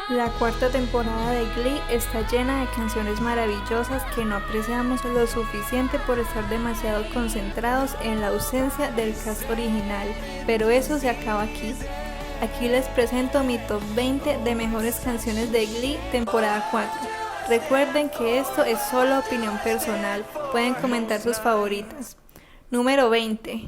La cuarta temporada de Glee está llena de canciones maravillosas que no apreciamos lo suficiente por estar demasiado concentrados en la ausencia del cast original, pero eso se acaba aquí. Aquí les presento mi top 20 de mejores canciones de Glee temporada 4. Recuerden que esto es solo opinión personal, pueden comentar sus favoritas. Número 20.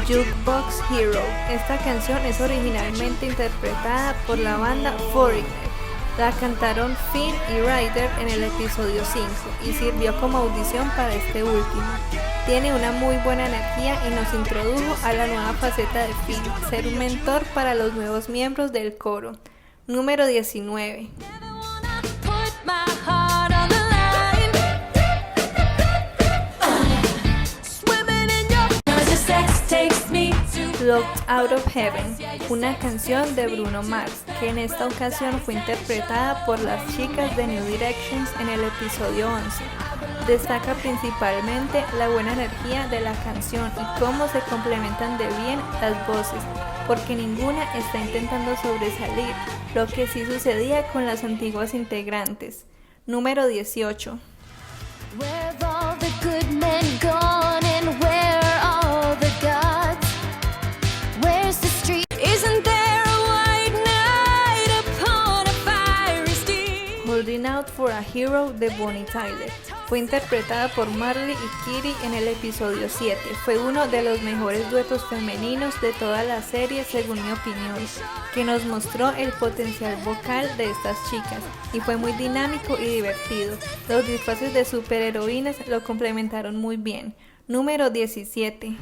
Jukebox Hero. Esta canción es originalmente interpretada por la banda Foreigner. La cantaron Finn y Ryder en el episodio 5 y sirvió como audición para este último. Tiene una muy buena energía y nos introdujo a la nueva faceta de Finn, ser un mentor para los nuevos miembros del coro. Número 19. Locked Out of Heaven, una canción de Bruno Mars, que en esta ocasión fue interpretada por las chicas de New Directions en el episodio 11. Destaca principalmente la buena energía de la canción y cómo se complementan de bien las voces, porque ninguna está intentando sobresalir, lo que sí sucedía con las antiguas integrantes. Número 18. Holding Out for a Hero de Bonnie Tyler. Fue interpretada por Marley y Kitty en el episodio 7. Fue uno de los mejores duetos femeninos de toda la serie según mi opinión, que nos mostró el potencial vocal de estas chicas y fue muy dinámico y divertido. Los disfraces de superheroínas lo complementaron muy bien. Número 17.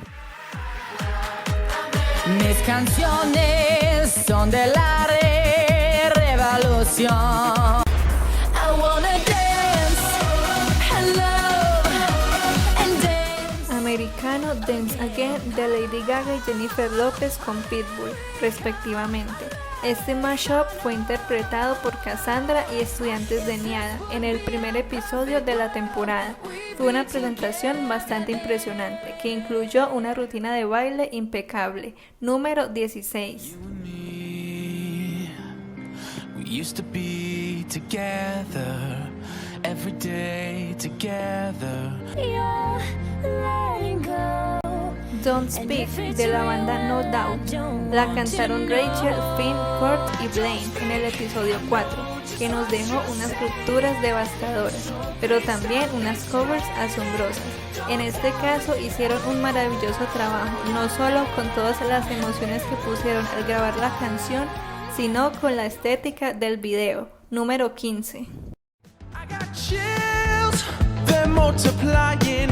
Mis canciones son de la revolución. Americano Dance Again de Lady Gaga y Jennifer Lopez con Pitbull, respectivamente. Este mashup fue interpretado por Cassandra y estudiantes de NYADA en el primer episodio de la temporada. Fue una presentación bastante impresionante que incluyó una rutina de baile impecable. Número 16. Every day together. Don't Speak de la banda No Doubt. La cantaron Rachel, Finn, Kurt y Blaine en el episodio 4, que nos dejó unas rupturas devastadoras, pero también unas covers asombrosas. En este caso hicieron un maravilloso trabajo, no solo con todas las emociones que pusieron al grabar la canción, sino con la estética del video. Número 15. Chills, they're multiplying,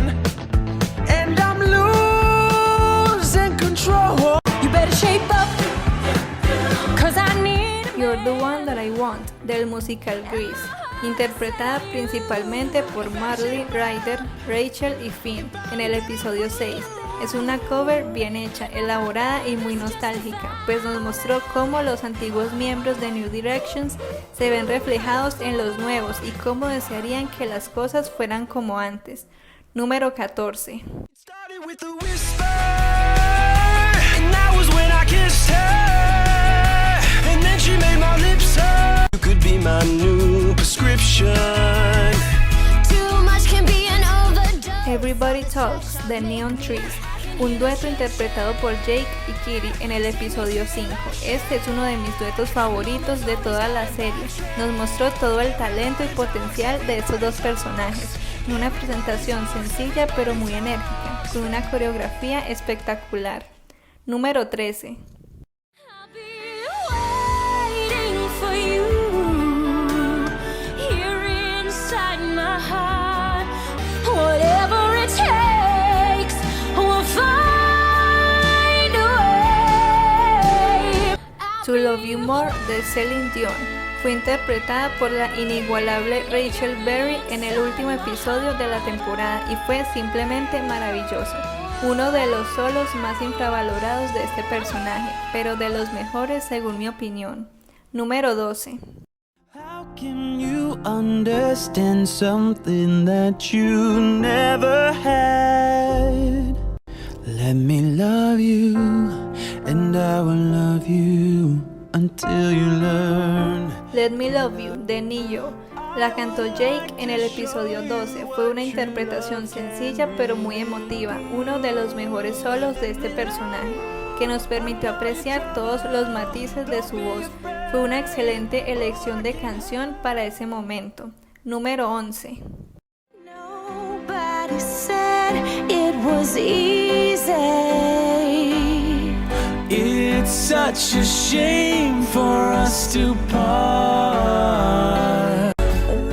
and I'm losing control. You better shape up, 'cause I need. You're the One That I Want del musical Grease, interpretada principalmente por Marley, Ryder, Rachel y Finn en el episodio 6. Es una cover bien hecha, elaborada y muy nostálgica, pues nos mostró cómo los antiguos miembros de New Directions se ven reflejados en los nuevos y cómo desearían que las cosas fueran como antes. Número 14. Everybody Talks de Neon Trees, un dueto interpretado por Jake y Kitty en el episodio 5. Este es uno de mis duetos favoritos de toda la serie. Nos mostró todo el talento y potencial de estos dos personajes, en una presentación sencilla pero muy enérgica, con una coreografía espectacular. Número 13. To Love You More de Celine Dion. Fue interpretada por la inigualable Rachel Berry en el último episodio de la temporada y fue simplemente maravilloso. Uno de los solos más infravalorados de este personaje, pero de los mejores según mi opinión. Número 12. How Can you understand something that you never had? Let me love you, and I will love you until you learn. Let Me Love You, de Ne-Yo. La cantó Jake en el episodio 12. Fue una interpretación sencilla pero muy emotiva, uno de los mejores solos de este personaje, que nos permitió apreciar todos los matices de su voz. Fue una excelente elección de canción para ese momento. Número 11. Nobody said it was easy. It's such a shame for us to part.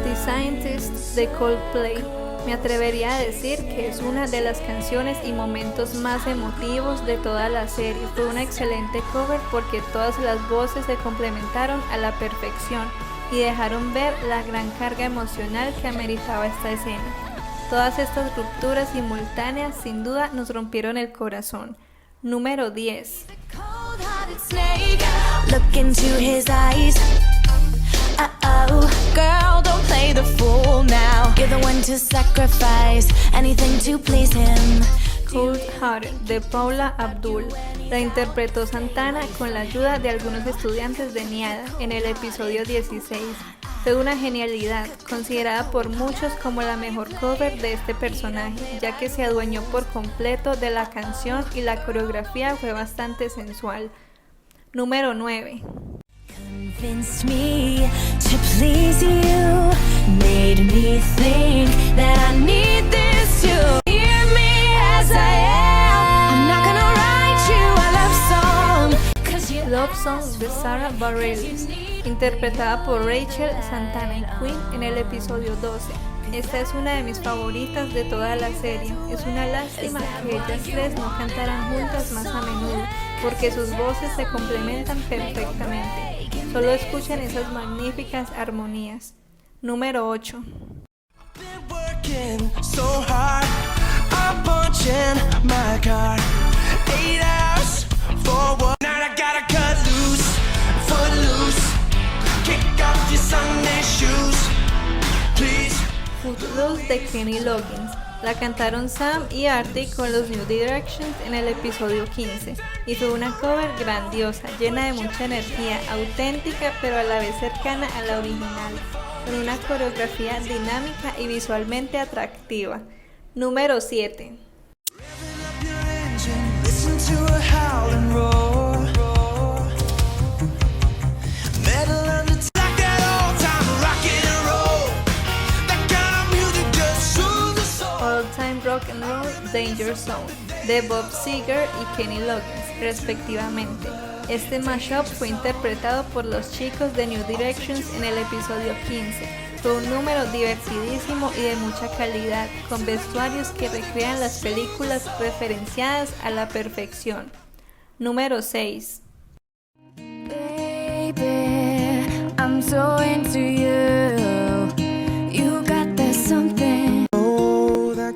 The Scientist, de Coldplay. Me atrevería a decir que es una de las canciones y momentos más emotivos de toda la serie. Fue una excelente cover porque todas las voces se complementaron a la perfección y dejaron ver la gran carga emocional que ameritaba esta escena. Todas estas rupturas simultáneas sin duda nos rompieron el corazón. Número 10. Cold-hearted snake, look into his eyes. Uh-oh, girl, don't play the fool now. You're the one to sacrifice anything to please him. Cold Hearted, de Paula Abdul. La interpretó Santana con la ayuda de algunos estudiantes de NYADA en el episodio 16. Fue una genialidad, considerada por muchos como la mejor cover de este personaje, ya que se adueñó por completo de la canción y la coreografía fue bastante sensual. Número 9. Convinced me to please you, made me think that I need this too. Hear me as I am. I'm not gonna write you a love song, 'cause you Love Song, de Sarah Bareilles, interpretada por Rachel, Santana y Queen en el episodio 12. Esta es una de mis favoritas de toda la serie. Es una lástima que ellas tres no cantaran juntas más a menudo, porque sus voces se complementan perfectamente. Solo escuchen esas magníficas armonías. Número 8. Been working so hard, I'm punching my card. 8 hours for what? Now I gotta cut loose, foot loose. Kick off your Sunday shoes, please. Footloose, de Kenny Loggins. La cantaron Sam y Artie con los New Directions en el episodio 15 y fue una cover grandiosa, llena de mucha energía, auténtica pero a la vez cercana a la original, con una coreografía dinámica y visualmente atractiva. Número 7. Revving up your engine, listen to a howling roar. Metal under like that old time rockin' and roll. That kind of music just soothes the soul. All Time Rock and Roll, Danger Zone, de Bob Seger y Kenny Loggins, respectivamente. Este mashup fue interpretado por los chicos de New Directions en el episodio 15. Fue un número divertidísimo y de mucha calidad, con vestuarios que recrean las películas referenciadas a la perfección. Número 6. baby, I'm so into you. You got that something.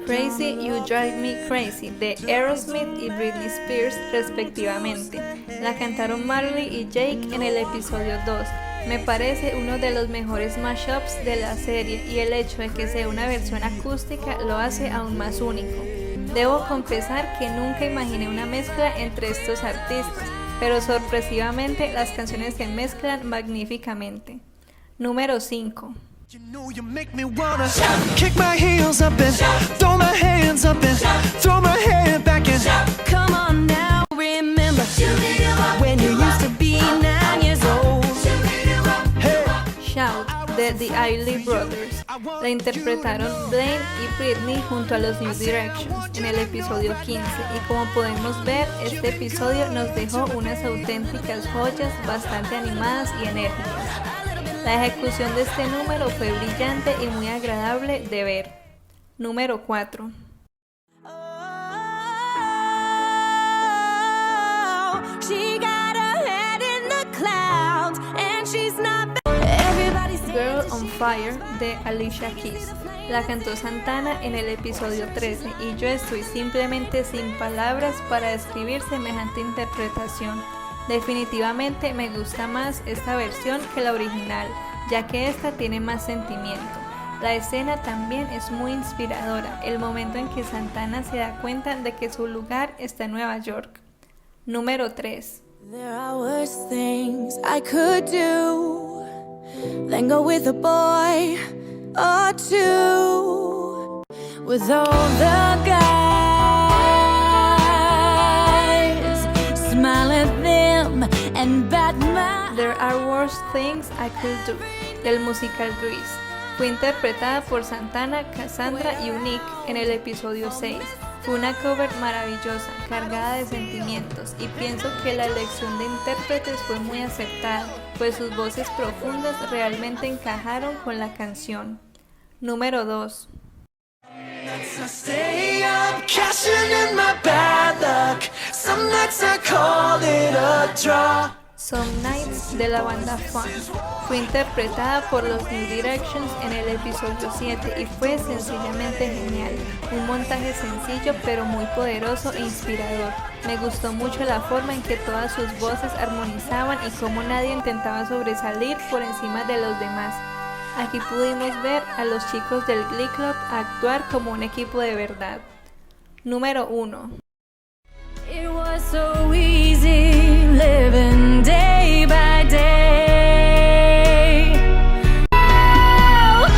Crazy You Drive Me Crazy, de Aerosmith y Britney Spears, respectivamente. La cantaron Marley y Jake en el episodio 2. Me parece uno de los mejores mashups de la serie y el hecho de que sea una versión acústica lo hace aún más único. Debo confesar que nunca imaginé una mezcla entre estos artistas, pero sorpresivamente las canciones se mezclan magníficamente. Número 5. You know you make me wanna kick my heels up and throw my hands up and throw my head back and Come on now, remember when you used to be 9 years old. Shout, de The Isley Brothers. La interpretaron Blaine y Britney junto a los New Directions en el episodio 15 y como podemos ver, este episodio nos dejó unas auténticas joyas bastante animadas y enérgicas. La ejecución de este número fue brillante y muy agradable de ver. Número 4. Oh, she got her head in the clouds and she's not everybody's Girl on Fire, de Alicia Keys. La cantó Santana en el episodio 13 y yo estoy simplemente sin palabras para describir semejante interpretación. Definitivamente me gusta más esta versión que la original. ya que esta tiene más sentimiento. La escena también es muy inspiradora, el momento en que Santana se da cuenta de que su lugar está en Nueva York. Número 3. There are worse things I could do than go with a boy or two. With all the guys, smile at them and bat my... There Are Worse Things I Could Do, del musical Grease. Fue interpretada por Santana, Cassandra y Unique en el episodio 6. Fue una cover maravillosa, cargada de sentimientos, y pienso que la elección de intérpretes fue muy acertada, pues sus voces profundas realmente encajaron con la canción. Número 2. I stay up, cashing in my bad luck. Some nights I call it a draw. Some Nights, de la banda Fun. Fue interpretada por los New Directions en el episodio 7 y fue sencillamente genial. Un montaje sencillo pero muy poderoso e inspirador. Me gustó mucho la forma en que todas sus voces armonizaban y cómo nadie intentaba sobresalir por encima de los demás. Aquí pudimos ver a los chicos del Glee Club actuar como un equipo de verdad. Número 1. It was so easy living day by day. Oh,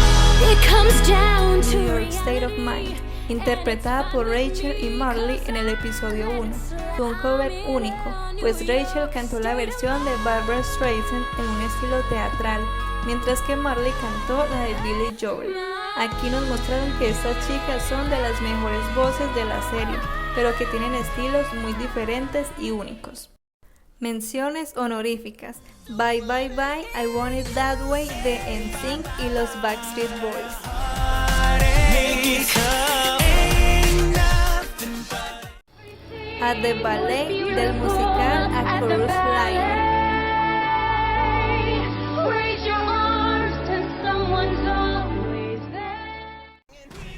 it comes down to New York State of Mind, interpretada por Rachel y Marley en el episodio 1. Fue un cover único, pues Rachel cantó la versión de Barbra Streisand en un estilo teatral, mientras que Marley cantó la de Billy Joel. Aquí nos mostraron que estas chicas son de las mejores voces de la serie, pero que tienen estilos muy diferentes y únicos. Menciones honoríficas: Bye Bye Bye, I Want It That Way de NSYNC y los Backstreet Boys. At the Ballet, del musical A Chorus Line.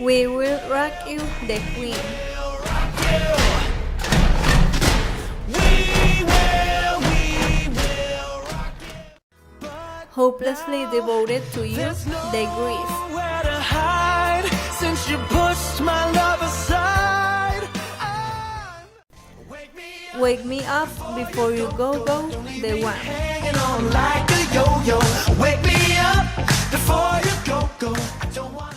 We Will Rock You, de Queen. Hopelessly Devoted to You, de Grease. Nowhere to hide since you pushed my love aside. Wake Me Up Before You Go Go, de Wham. Hanging on like a yo-yo. Wake me up before you go. I don't wanna.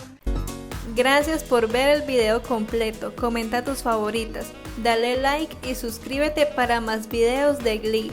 Gracias por ver el video completo, comenta tus favoritas, dale like y suscríbete para más videos de Glee.